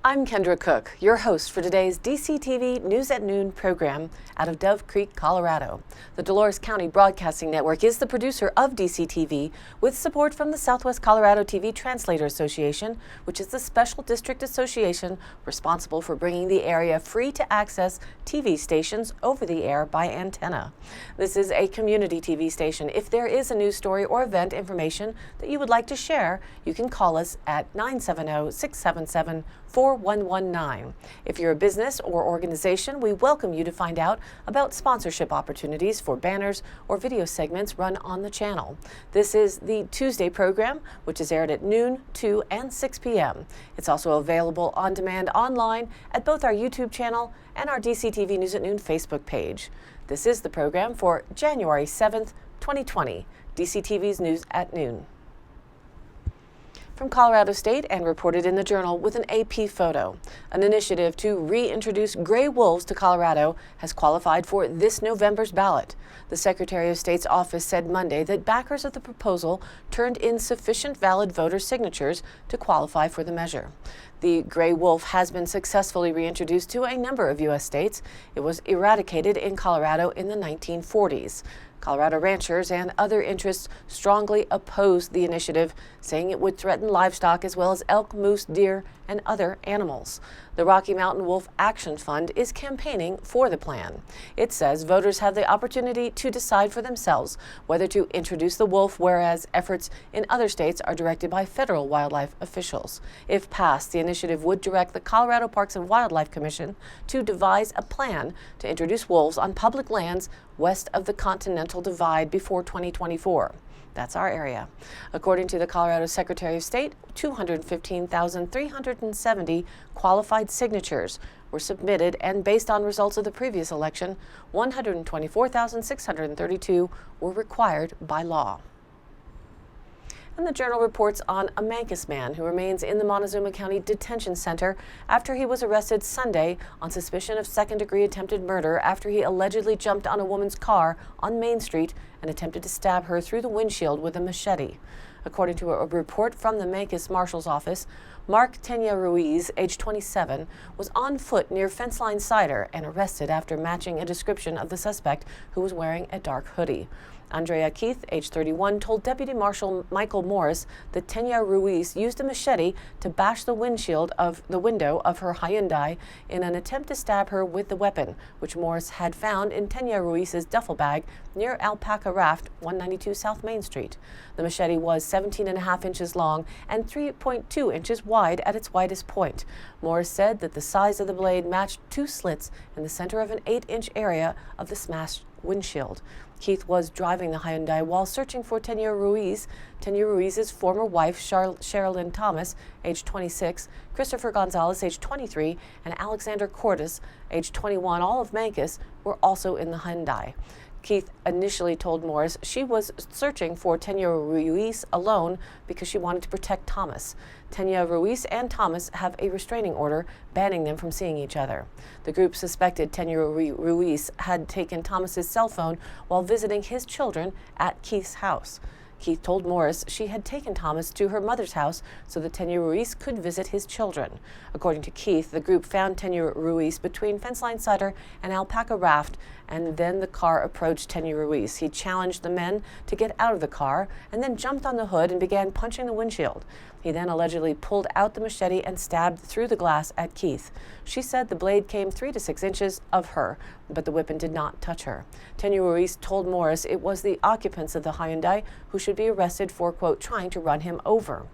I'm Kendra Cook, your host for today's DCTV News at Noon program out of Dove Creek, Colorado. The Dolores County Broadcasting Network is the producer of DCTV with support from the Southwest Colorado TV Translator Association, which is the special district association responsible for bringing the area free-to-access TV stations over the air by antenna. This is a community TV station. If there is a news story or event information that you would like to share, you can call us at 970-677-4119. If you're a business or organization, we welcome you to find out about sponsorship opportunities for banners or video segments run on the channel. This is the Tuesday program, which is aired at noon, 2, and 6 p.m. It's also available on demand online at both our YouTube channel and our DCTV News at Noon Facebook page. This is the program for January 7th, 2020, DCTV's News at Noon. From Colorado State and reported in the Journal with an AP photo. An initiative to reintroduce gray wolves to Colorado has qualified for this November's ballot. The Secretary of State's office said Monday that backers of the proposal turned in sufficient valid voter signatures to qualify for the measure. The gray wolf has been successfully reintroduced to a number of U.S. states. It was eradicated in Colorado in the 1940s. Colorado ranchers and other interests strongly opposed the initiative, saying it would threaten livestock as well as elk, moose, deer, and other animals. The Rocky Mountain Wolf Action Fund is campaigning for the plan. It says voters have the opportunity to decide for themselves whether to introduce the wolf, whereas efforts in other states are directed by federal wildlife officials. If passed, the initiative would direct the Colorado Parks and Wildlife Commission to devise a plan to introduce wolves on public lands west of the Continental Divide before 2024. That's our area. According to the Colorado Secretary of State, 215,370 qualified signatures were submitted, and based on results of the previous election, 124,632 were required by law. And the Journal reports on a Mancos man who remains in the Montezuma County Detention Center after he was arrested Sunday on suspicion of second-degree attempted murder after he allegedly jumped on a woman's car on Main Street and attempted to stab her through the windshield with a machete. According to a report from the Mancos Marshal's Office, Mark Tenya Ruiz, age 27, was on foot near Fenceline Cider and arrested after matching a description of the suspect, who was wearing a dark hoodie. Andrea Keith, age 31, told Deputy Marshal Michael Morris that Tenya Ruiz used a machete to bash the window of her Hyundai in an attempt to stab her with the weapon, which Morris had found in Tenya Ruiz's duffel bag near Alpaca Raft, 192 South Main Street. The machete was 17.5 inches long and 3.2 inches wide at its widest point. Morris said that the size of the blade matched two slits in the center of an 8-inch area of the smashed windshield. Keith was driving the Hyundai while searching for Tenya Ruiz. Tenya Ruiz's former wife, Sherilyn Thomas, age 26, Christopher Gonzalez, age 23, and Alexander Cordes, age 21, all of Mancos, were also in the Hyundai. Keith initially told Morris she was searching for Tenya Ruiz alone because she wanted to protect Thomas. Tenya Ruiz and Thomas have a restraining order banning them from seeing each other. The group suspected Tenya Ruiz had taken Thomas's cell phone while visiting his children at Keith's house. Keith told Morris she had taken Thomas to her mother's house so that Tenya Ruiz could visit his children. According to Keith, the group found Tenya Ruiz between Fenceline Cider and Alpaca Raft, and then the car approached Tenya Ruiz. He challenged the men to get out of the car and then jumped on the hood and began punching the windshield. He then allegedly pulled out the machete and stabbed through the glass at Keith. She said the blade came 3 to 6 inches of her, but the weapon did not touch her. Tenya Ruiz told Morris it was the occupants of the Hyundai who should be arrested for, quote, trying to run him over.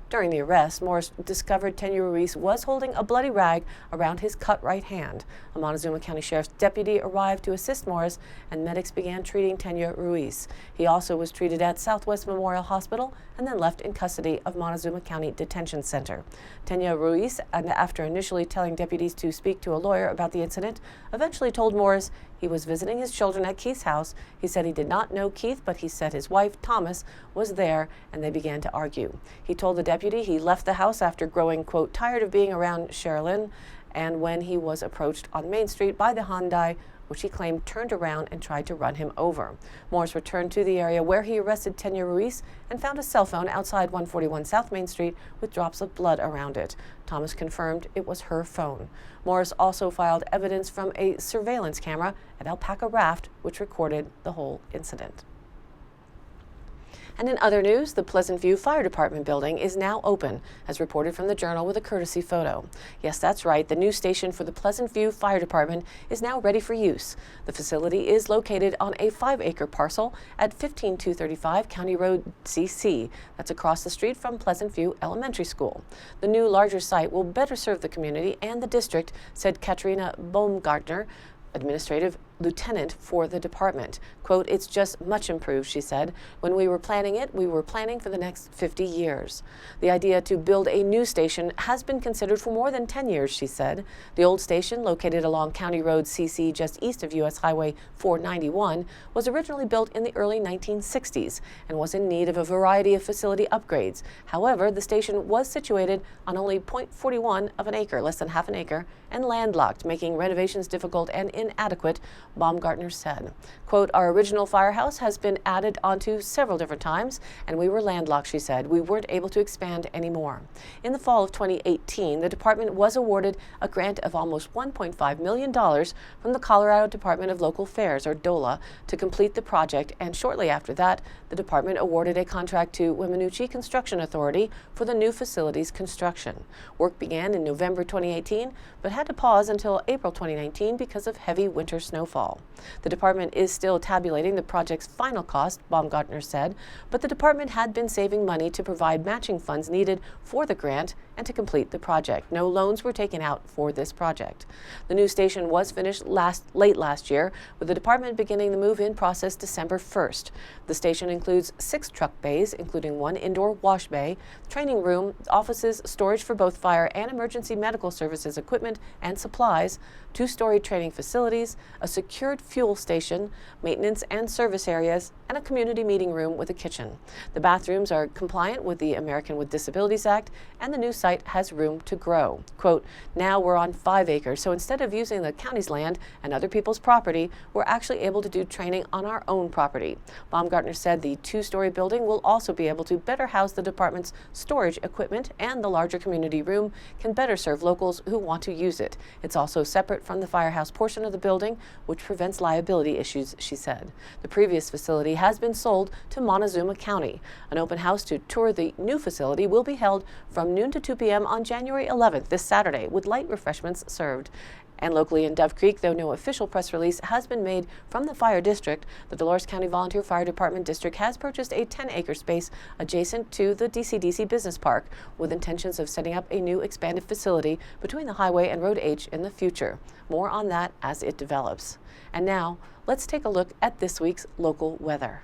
During the arrest, Morris discovered Tenya Ruiz was holding a bloody rag around his cut right hand. A Montezuma County Sheriff's deputy arrived to assist Morris, and medics began treating Tenya Ruiz. He also was treated at Southwest Memorial Hospital and then left in custody of Montezuma County Detention Center. Tenya Ruiz, after initially telling deputies to speak to a lawyer about the incident, eventually told Morris he was visiting his children at Keith's house. He said he did not know Keith, but he said his wife, Thomas, was there, and they began to argue. He told the deputy he left the house after growing, quote, tired of being around Sherilyn, and when he was approached on Main Street by the Hyundai which he claimed turned around and tried to run him over. Morris returned to the area where he arrested Tanya Ruiz and found a cell phone outside 141 South Main Street with drops of blood around it. Thomas confirmed it was her phone. Morris also filed evidence from a surveillance camera at Alpaca Raft, which recorded the whole incident. And in other news, the Pleasant View Fire Department building is now open, as reported from the Journal with a courtesy photo. Yes, that's right. The new station for the Pleasant View Fire Department is now ready for use. The facility is located on a 5-acre parcel at 15235 County Road CC. That's across the street from Pleasant View Elementary School. The new larger site will better serve the community and the district, said Katrina Baumgartner, administrative lieutenant for the department. Quote, "It's just much improved," she said. "When we were planning it, we were planning for the next 50 years. The idea to build a new station has been considered for more than 10 years, she said. The old station, located along County Road CC just east of U.S. Highway 491, was originally built in the early 1960s and was in need of a variety of facility upgrades. However, the station was situated on only 0.41 of an acre, less than half an acre, and landlocked, making renovations difficult and inadequate," Baumgartner said. Quote, "Our original firehouse has been added onto several different times, and we were landlocked," she said. "We weren't able to expand anymore." In the fall of 2018, the department was awarded a grant of almost $1.5 million from the Colorado Department of Local Affairs, or DOLA, to complete the project, and shortly after that, the department awarded a contract to Weminuche Construction Authority for the new facility's construction. Work began in November 2018, but had to pause until April 2019 because of heavy winter snowfall. The department is still tabulating the project's final cost, Baumgartner said, but the department had been saving money to provide matching funds needed for the grant and to complete the project. No loans were taken out for this project. The new station was finished late last year, with the department beginning the move-in process December 1st. The station includes 6 truck bays, including 1 indoor wash bay, training room, offices, storage for both fire and emergency medical services equipment and supplies, 2-story training facilities, a secured fuel station, maintenance and service areas, and a community meeting room with a kitchen. The bathrooms are compliant with the American with Disabilities Act, and the new site has room to grow. Quote, "Now we're on 5 acres, so instead of using the county's land and other people's property, we're actually able to do training on our own property." Baumgartner said the 2-story building will also be able to better house the department's storage equipment, and the larger community room can better serve locals who want to use it. It's also separate from the firehouse portion of the building, which prevents liability issues, she said. The previous facility has been sold to Montezuma County. An open house to tour the new facility will be held from noon to 2 p.m. on January 11th, this Saturday, with light refreshments served. And locally in Dove Creek, though no official press release has been made from the fire district, the Dolores County Volunteer Fire Department District has purchased a 10-acre space adjacent to the DCTV Business Park, with intentions of setting up a new expanded facility between the highway and Road H in the future. More on that as it develops. And now, let's take a look at this week's local weather.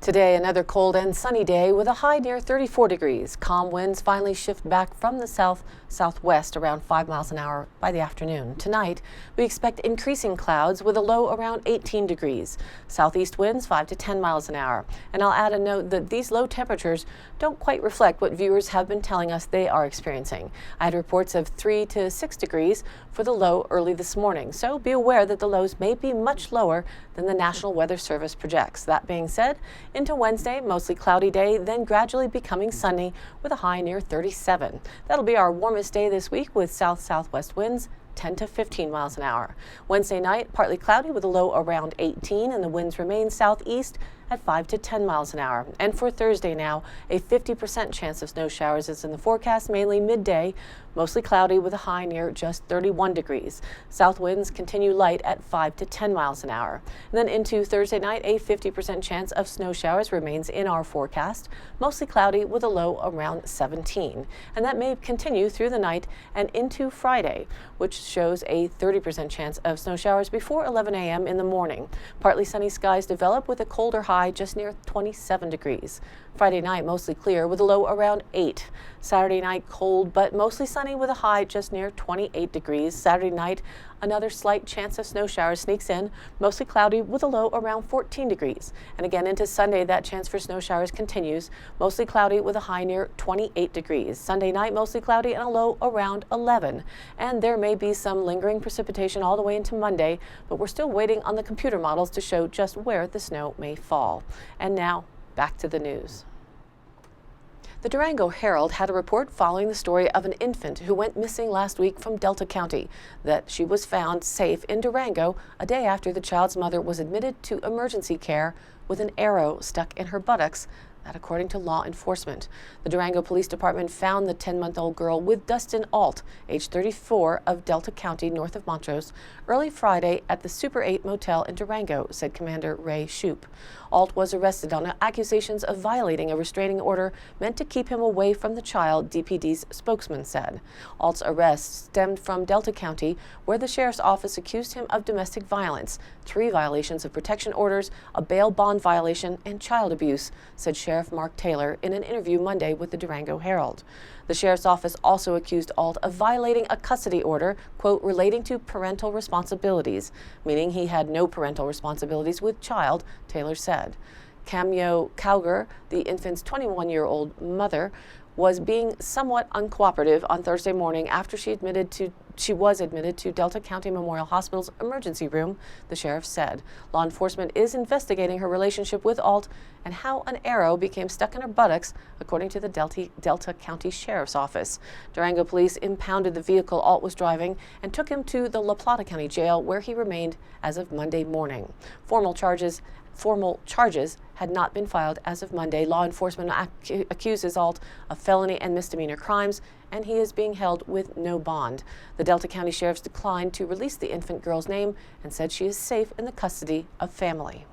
Today, another cold and sunny day with a high near 34 degrees. Calm winds finally shift back from the south-southwest around 5 miles an hour by the afternoon. Tonight, we expect increasing clouds with a low around 18 degrees. Southeast winds 5 to 10 miles an hour. And I'll add a note that these low temperatures don't quite reflect what viewers have been telling us they are experiencing. I had reports of 3 to 6 degrees for the low early this morning, so be aware that the lows may be much lower than the National Weather Service projects. That being said, into Wednesday, mostly cloudy day, then gradually becoming sunny with a high near 37. That'll be our warmest day this week with south-southwest winds 10 to 15 miles an hour. Wednesday night, partly cloudy with a low around 18, and the winds remain southeast at 5 to 10 miles an hour. And for Thursday now, a 50% chance of snow showers is in the forecast, mainly midday, mostly cloudy with a high near just 31 degrees. South winds continue light at 5 to 10 miles an hour. And then into Thursday night, a 50% chance of snow showers remains in our forecast, mostly cloudy with a low around 17. And that may continue through the night and into Friday, which shows a 30% chance of snow showers before 11 a.m. in the morning. Partly sunny skies develop with a colder high just near 27 degrees. Friday night, mostly clear with a low around 8. Saturday night, cold but mostly sunny with a high just near 28 degrees. Saturday night, another slight chance of snow showers sneaks in, mostly cloudy with a low around 14 degrees. And again into Sunday, that chance for snow showers continues, mostly cloudy with a high near 28 degrees. Sunday night, mostly cloudy and a low around 11. And there may be some lingering precipitation all the way into Monday, but we're still waiting on the computer models to show just where the snow may fall. And now, back to the news. The Durango Herald had a report following the story of an infant who went missing last week from Delta County, that she was found safe in Durango a day after the child's mother was admitted to emergency care with an arrow stuck in her buttocks. That according to law enforcement. The Durango Police Department found the 10-month-old girl with Dustin Alt, age 34, of Delta County, north of Montrose, early Friday at the Super 8 Motel in Durango, said Commander Ray Shoup. Alt was arrested on accusations of violating a restraining order meant to keep him away from the child, DPD's spokesman said. Alt's arrest stemmed from Delta County, where the sheriff's office accused him of domestic violence, 3 violations of protection orders, a bail bond violation, and child abuse, said Sheriff Mark Taylor in an interview Monday with the Durango Herald. The sheriff's office also accused Alt of violating a custody order, quote, relating to parental responsibilities, meaning he had no parental responsibilities with child, Taylor said. Cameo Cowger, the infant's 21-year-old mother, was being somewhat uncooperative on Thursday morning after she was admitted to Delta County Memorial Hospital's emergency room, the sheriff said. Law enforcement is investigating her relationship with Alt and how an arrow became stuck in her buttocks, according to the Delta County Sheriff's Office. Durango police impounded the vehicle Alt was driving and took him to the La Plata County Jail, where he remained as of Monday morning. Formal charges had not been filed as of Monday. Law enforcement accuses Alt of felony and misdemeanor crimes, and he is being held with no bond. The Delta County Sheriffs declined to release the infant girl's name and said she is safe in the custody of family.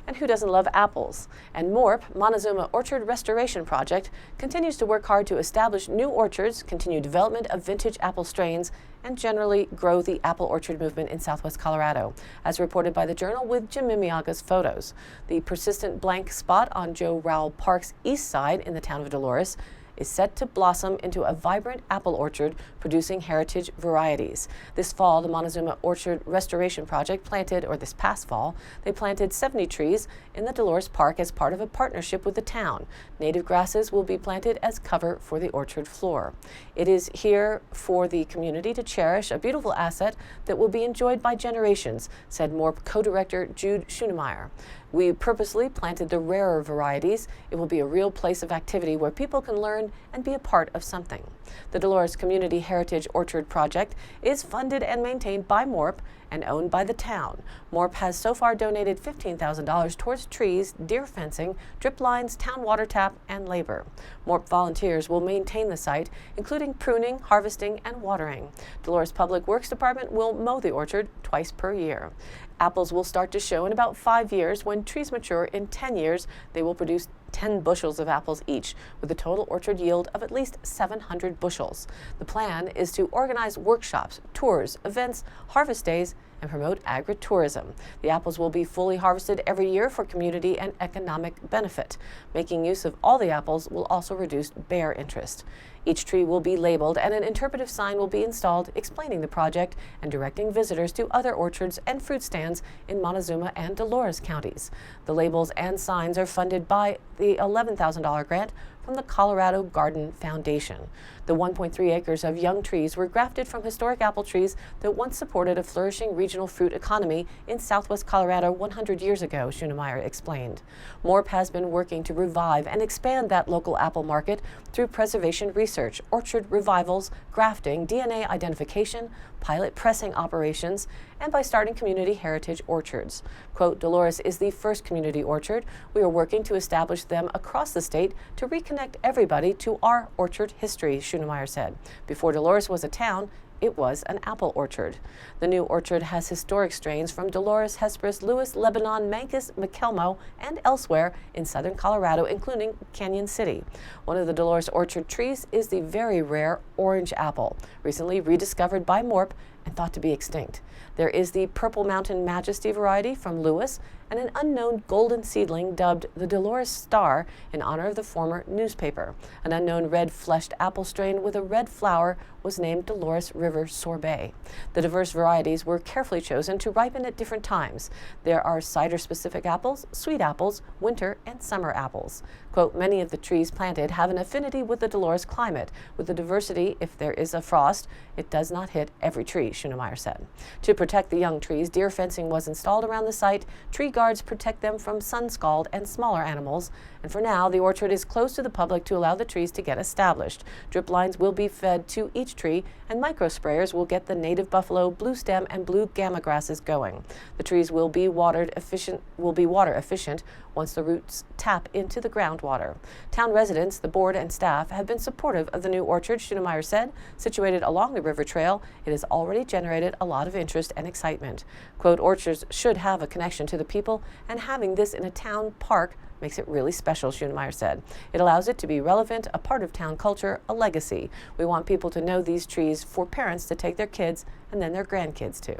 And who doesn't love apples? And MORP, Montezuma Orchard Restoration Project, continues to work hard to establish new orchards, continue development of vintage apple strains, and generally grow the apple orchard movement in southwest Colorado, as reported by the Journal with Jim Mimiaga's photos. The persistent blank spot on Joe Rowell Park's east side in the town of Dolores is set to blossom into a vibrant apple orchard producing heritage varieties. This fall, the Montezuma Orchard Restoration Project this past fall, they planted 70 trees in the Dolores Park as part of a partnership with the town. Native grasses will be planted as cover for the orchard floor. It is here for the community to cherish a beautiful asset that will be enjoyed by generations, said MORP co-director Jude Schoenemeyer. We purposely planted the rarer varieties. It will be a real place of activity where people can learn and be a part of something. The Dolores Community Heritage Orchard Project is funded and maintained by MORP and owned by the town. MORP has so far donated $15,000 towards trees, deer fencing, drip lines, town water tap, and labor. MORP volunteers will maintain the site, including pruning, harvesting, and watering. Dolores Public Works Department will mow the orchard twice per year. Apples will start to show in about 5 years. When trees mature in 10 years, they will produce 10 bushels of apples each, with a total orchard yield of at least 700 bushels. The plan is to organize workshops, tours, events, harvest days, and promote agritourism. The apples will be fully harvested every year for community and economic benefit. Making use of all the apples will also reduce bear interest. Each tree will be labeled and an interpretive sign will be installed explaining the project and directing visitors to other orchards and fruit stands in Montezuma and Dolores counties. The labels and signs are funded by the $11,000 grant from the Colorado Garden Foundation. The 1.3 acres of young trees were grafted from historic apple trees that once supported a flourishing regional fruit economy in southwest Colorado 100 years ago, Schoenemeyer explained. MORP has been working to revive and expand that local apple market through preservation research, orchard revivals, grafting, DNA identification, pilot pressing operations, and by starting community heritage orchards. Quote, Dolores is the first community orchard. We are working to establish them across the state to reconnect everybody to our orchard history, Schoenemeyer said. Before Dolores was a town, it was an apple orchard. The new orchard has historic strains from Dolores, Hesperus, Lewis, Lebanon, Mancus, McElmo, and elsewhere in southern Colorado, including Canyon City. One of the Dolores orchard trees is the very rare orange apple, recently rediscovered by MORP and thought to be extinct. There is the Purple Mountain Majesty variety from Lewis and an unknown golden seedling dubbed the Dolores Star in honor of the former newspaper. An unknown red-fleshed apple strain with a red flower was named Dolores River Sorbet. The diverse varieties were carefully chosen to ripen at different times. There are cider-specific apples, sweet apples, winter and summer apples. Quote, many of the trees planted have an affinity with the Dolores climate. With the diversity, if there is a frost, it does not hit every tree, Schunemeyer said. To protect the young trees, deer fencing was installed around the site. Tree guards protect them from sun scald and smaller animals. And for now, the orchard is closed to the public to allow the trees to get established. Drip lines will be fed to each tree, and micro sprayers will get the native buffalo, blue stem, and blue gamma grasses going. The trees will be water efficient once the roots tap into the groundwater. Town residents, the board, and staff have been supportive of the new orchard, Schunemeyer said. Situated along the river trail, it has already generated a lot of interest and excitement. Quote, orchards should have a connection to the people, and having this in a town park makes it really special, Schunemeyer said. It allows it to be relevant, a part of town culture, a legacy. We want people to know these trees for parents to take their kids and then their grandkids to.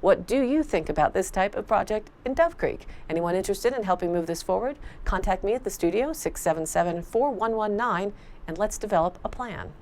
What do you think about this type of project in Dove Creek? Anyone interested in helping move this forward? Contact me at the studio, 677-4119, and let's develop a plan.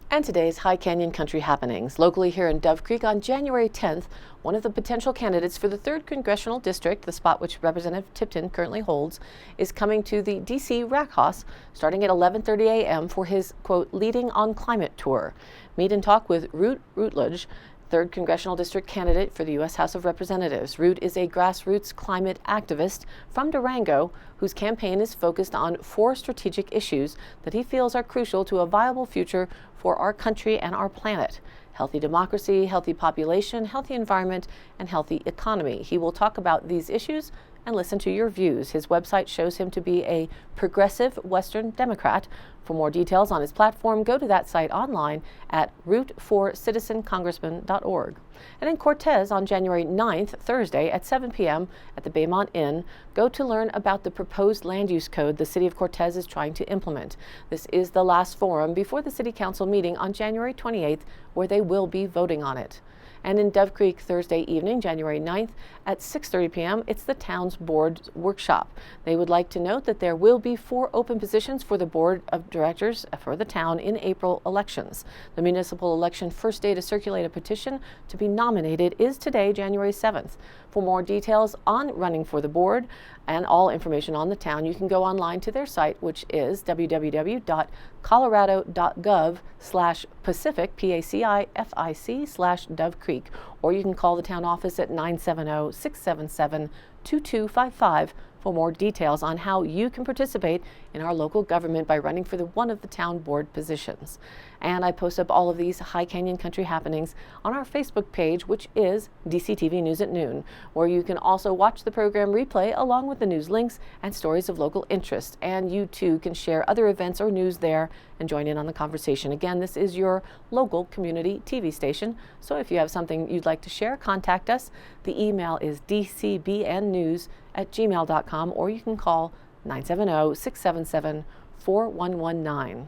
And today's High Canyon Country happenings. Locally here in Dove Creek on January 10th, one of the potential candidates for the 3rd Congressional District, the spot which Representative Tipton currently holds, is coming to the D.C. Rack House starting at 11:30 a.m. for his, quote, Leading on Climate tour. Meet and talk with Root Rutledge, 3rd Congressional District candidate for the U.S. House of Representatives. Root is a grassroots climate activist from Durango whose campaign is focused on 4 strategic issues that he feels are crucial to a viable future for our country and our planet. Healthy democracy, healthy population, healthy environment, and healthy economy. He will talk about these issues and listen to your views. His website shows him to be a progressive Western Democrat. For more details on his platform, go to that site online at rootforcitizencongressman.org. And in Cortez on January 9th, Thursday at 7 p.m. at the Baymont Inn, go to learn about the proposed land use code the City of Cortez is trying to implement. This is the last forum before the City Council meeting on January 28th, where they will be voting on it. And in Dove Creek Thursday evening, January 9th at 6:30 p.m., it's the town's board workshop. They would like to note that there will be 4 open positions for the board of directors for the town in April elections. The municipal election first day to circulate a petition to be nominated is today, January 7th. For more details on running for the board and all information on the town, you can go online to their site, which is www.colorado.gov/Pacific, PACIFIC/Dove Creek, or you can call the town office at 970-677-2255 for more details on how you can participate in our local government by running for one of the town board positions. And I post up all of these High Canyon Country happenings on our Facebook page, which is DCTV News at Noon, where you can also watch the program replay along with the news links and stories of local interest. And you too can share other events or news there and join in on the conversation. Again, this is your local community TV station, so if you have something you'd like to share, contact us. The email is dcbnnews@gmail.com, or you can call 970-677-4119.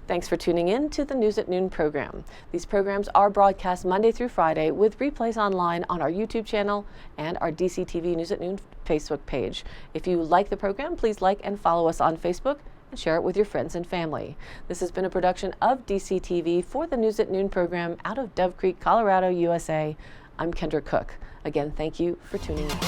Thanks for tuning in to the News at Noon program. These programs are broadcast Monday through Friday with replays online on our YouTube channel and our DCTV News at Noon Facebook page. If you like the program, please like and follow us on Facebook and share it with your friends and family. This has been a production of DCTV for the News at Noon program out of Dove Creek, Colorado, USA. I'm Kendra Cook. Again, thank you for tuning in.